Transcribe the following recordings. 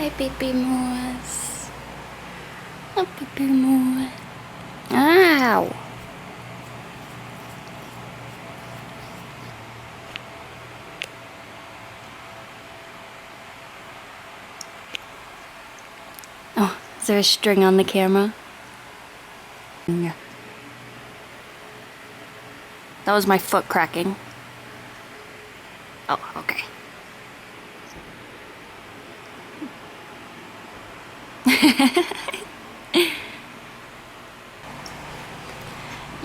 Hi, baby moose. Oh, baby moose. Ow. Oh, is there a string on the camera? Yeah. That was my foot cracking. Oh, okay.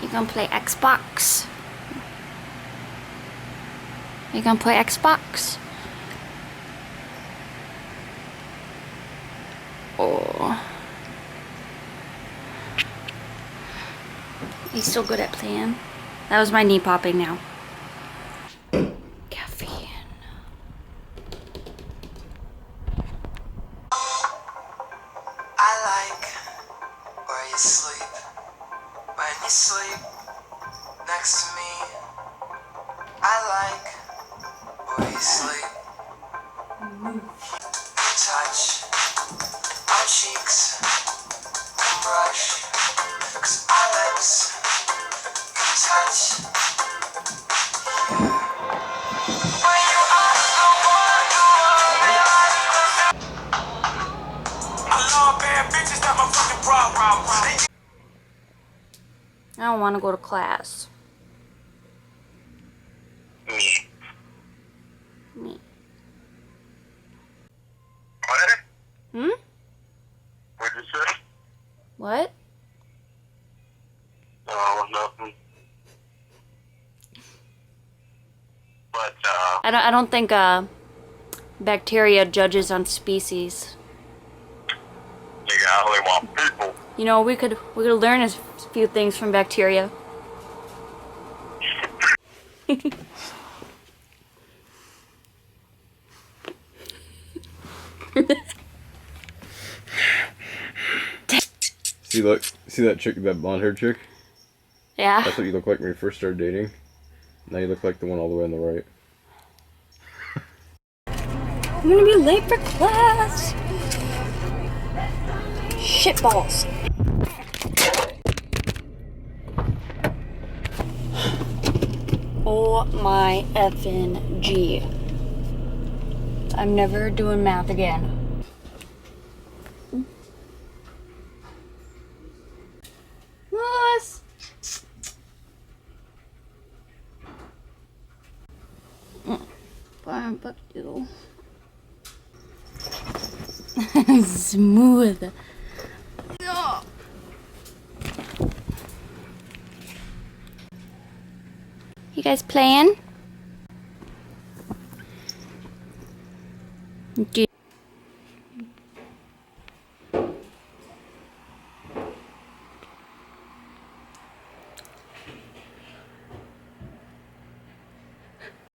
You gonna play Xbox? You gonna play Xbox? Oh. He's so good at playing. That was my knee popping now. Caffeine. I like where you sleep, when you sleep next to me. I like where you sleep. Touch our cheeks and brush, 'cause our lips can touch. When you are the one who only likes I love bad bitches, that's my fucking problem. I don't want to go to class. Me. Me. What? Hmm? What'd you say? What? No, nothing. But, I don't think bacteria judges on species. nigga, I only want people. You know, we could learn a few things from bacteria. See that chick, that blonde haired chick? Yeah. That's what you look like when you first started dating. Now you look like the one all the way on the right. I'm gonna be late for class. Shitballs. Oh my effing G. I'm never doing math again. Moose! Fine, fuck you. Smooth. You guys playing?